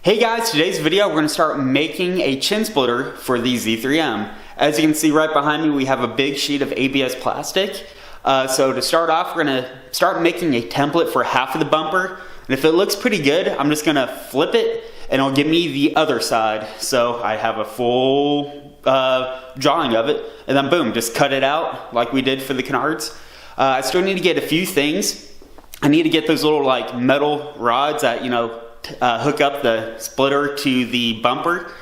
Hey guys, today's video we're going to start making a chin splitter for the Z3M. As you can see right behind me, we have a big sheet of ABS plastic. So to start off, we're going to start making a template for half of the bumper. And if it looks pretty good, I'm just going to flip it and it'll give me the other side. So I have a full drawing of it, and then boom, just cut it out like we did for the canards. I still need to get a few things. I need to get those little like metal rods that, hook up the splitter to the bumper.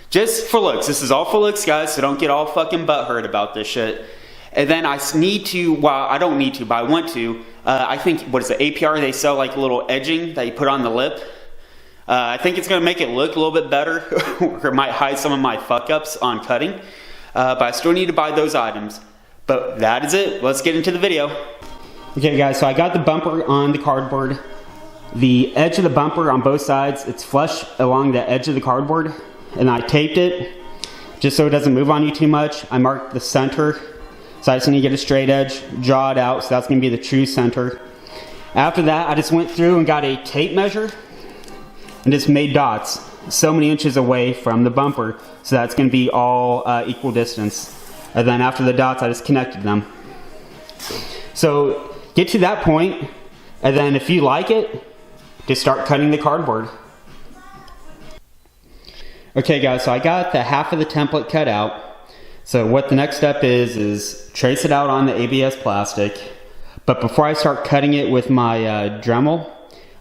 Just for looks. This is all for looks, guys, so don't get all fucking butthurt about this shit. And then I need to, well, I don't need to, but I want to. I think, what is it, APR, they sell like a little edging that you put on the lip. I think it's going to make it look a little bit better, or it might hide some of my fuck-ups on cutting. But I still need to buy those items. But that is it. Let's get into the video. Okay, guys, so I got the bumper on the cardboard. The edge of the bumper on both sides, it's flush along the edge of the cardboard. And I taped it just so it doesn't move on you too much. I marked the center. So I just need to get a straight edge, draw it out, so that's going to be the true center. After that, I just went through and got a tape measure and just made dots so many inches away from the bumper. So that's going to be all equal distance. And then after the dots, I just connected them. So get to that point, and then if you like it, just start cutting the cardboard. Okay guys, so I got the half of the template cut out. So what the next step is trace it out on the ABS plastic. But before I start cutting it with my Dremel,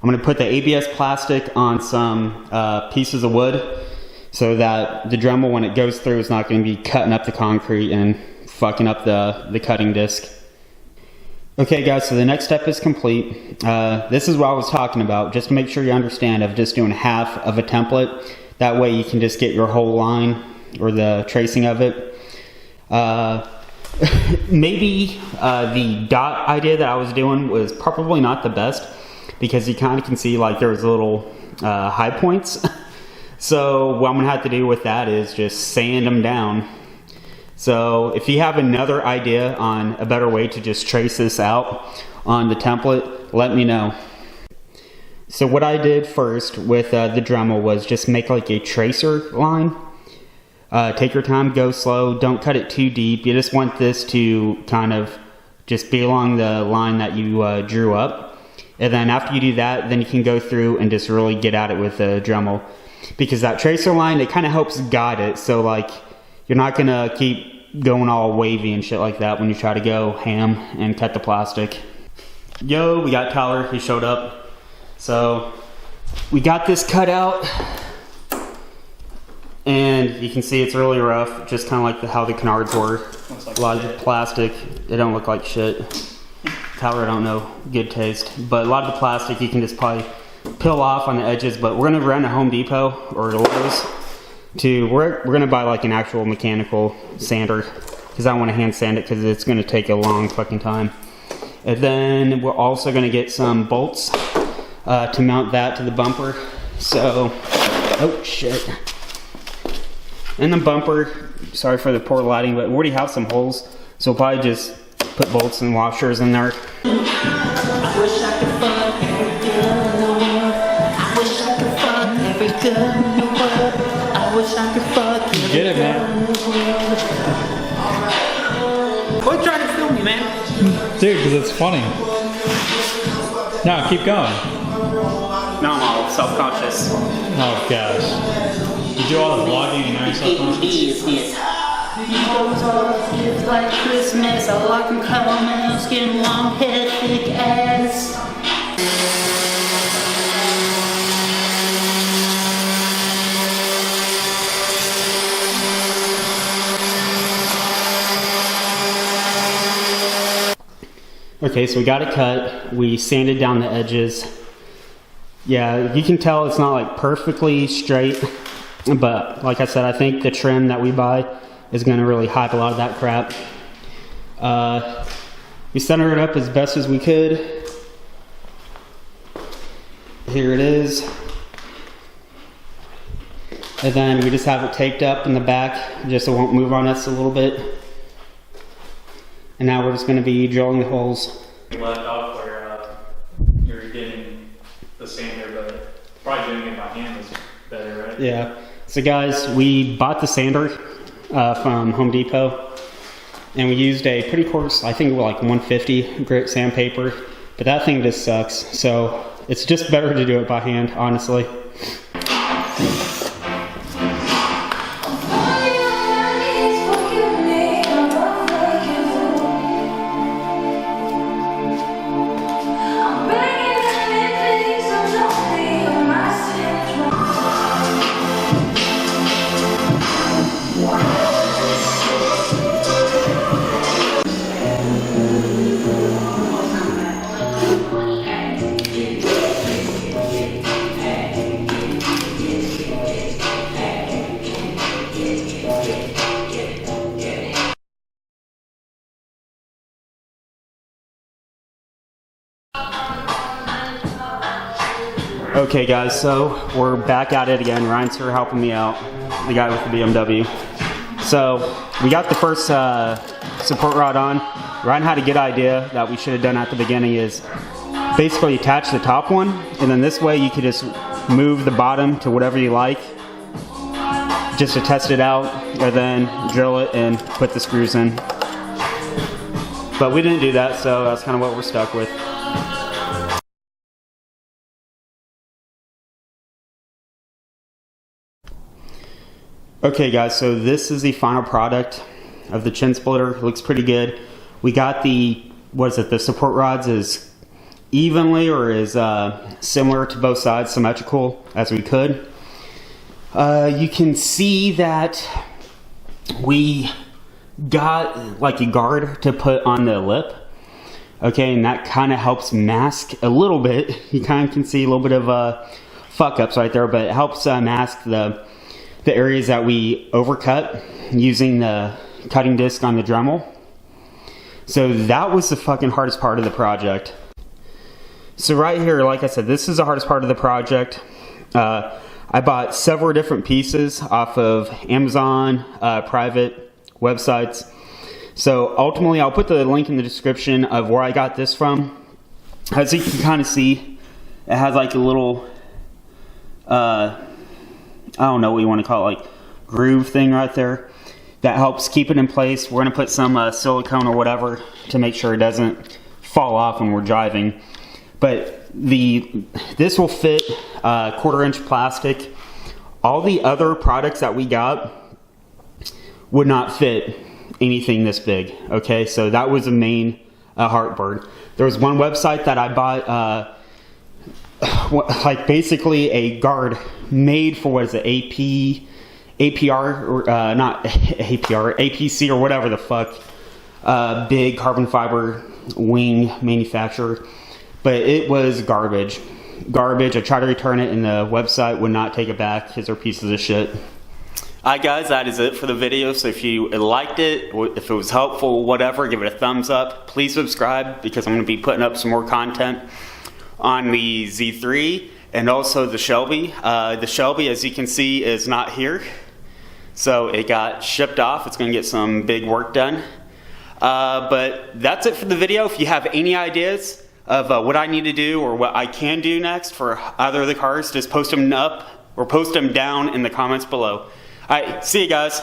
I'm going to put the ABS plastic on some pieces of wood so that the Dremel, when it goes through, is not going to be cutting up the concrete and fucking up the cutting disc. Okay guys, so the next step is complete. This is what I was talking about. Just to make sure you understand, of just doing half of a template. That way you can just get your whole line or the tracing of it. Maybe the dot idea that I was doing was probably not the best, because you kind of can see like there was little high points. So what I'm gonna have to do with that is just sand them down. So if you have another idea on a better way to just trace this out on the template, let me know. So what I did first with the Dremel was just make like a tracer line. Take your time, go slow, don't cut it too deep. You just want this to kind of just be along the line that you drew up. And then after you do that, then you can go through and just really get at it with the Dremel. Because that tracer line, it kind of helps guide it. So like, you're not gonna keep going all wavy and shit like that when you try to go ham and cut the plastic. Yo, we got Tyler, he showed up. So, we got this cut out. And you can see it's really rough, just kind of like how the canards were. Like a lot of the plastic, it don't look like shit. Tyler, I don't know, good taste. But a lot of the plastic you can just probably peel off on the edges. But we're gonna run to Home Depot or Lowe's. We're gonna buy like an actual mechanical sander, because I want to hand sand it because it's gonna take a long fucking time. And then we're also gonna get some bolts to mount that to the bumper. So, oh shit. And the bumper, sorry for the poor lighting, but we already have some holes, so we'll probably just put bolts and washers in there. I wish I could fuck every girl in the world. I wish I could fuck every girl in the world. I wish I could fuck every Get it, man. Quit trying to film me, man. Dude, because it's funny. No, keep going. No, I'm all self-conscious. Oh gosh. You do all the vlogging and now you're self-conscious? It's like Christmas. I like them caramel skin, long head, thick ass. Okay, so we got it cut. We sanded down the edges. Yeah, you can tell it's not like perfectly straight, but like I said, I think the trim that we buy is gonna really hide a lot of that crap. We centered it up as best as we could. Here it is. And then we just have it taped up in the back, just so it won't move on us a little bit. And now we're just gonna be drilling the holes. Left off where you're getting the sander, but probably doing it by hand is better, right? Yeah. So guys, we bought the sander from Home Depot, and we used a pretty coarse, I think like 150 grit sandpaper, but that thing just sucks. So it's just better to do it by hand, honestly. Okay guys, so we're back at it again. Ryan's here helping me out, the guy with the BMW. So we got the first support rod on. Ryan had a good idea that we should have done at the beginning is basically attach the top one, and then this way you could just move the bottom to whatever you like, just to test it out, and then drill it and put the screws in. But we didn't do that, so that's kind of what we're stuck with. Okay guys, so this is the final product of the chin splitter. It looks pretty good. We got the, the support rods as evenly or as similar to both sides, symmetrical as we could. You can see that we got like a guard to put on the lip. Okay, and that kind of helps mask a little bit. You kind of can see a little bit of fuck ups right there, but it helps mask the areas that we overcut using the cutting disc on the Dremel. So that was the fucking hardest part of the project. So right here, like I said, this is the hardest part of the project. I bought several different pieces off of Amazon, private websites. So ultimately, I'll put the link in the description of where I got this from. As you can kind of see, it has like a little, I don't know what you want to call it, like groove thing right there that helps keep it in place. We're going to put some silicone or whatever to make sure it doesn't fall off when we're driving. But this will fit 1/4 inch plastic. All the other products that we got would not fit anything this big. Okay, so that was the main heartburn. There was one website that I bought like basically a guard made for, what is it, APR or not APR, APC or whatever the fuck, big carbon fiber wing manufacturer, but it was garbage. I tried to return it and the website would not take it back because they're pieces of shit. Alright guys, that is it for the video. So if you liked it, if it was helpful, whatever, give it a thumbs up. Please subscribe because I'm going to be putting up some more content on the Z3 and also the Shelby. The Shelby, as you can see, is not here. So it got shipped off. It's going to get some big work done. But that's it for the video. If you have any ideas of what I need to do or what I can do next for either of the cars, just post them up or post them down in the comments below. Alright, see you guys.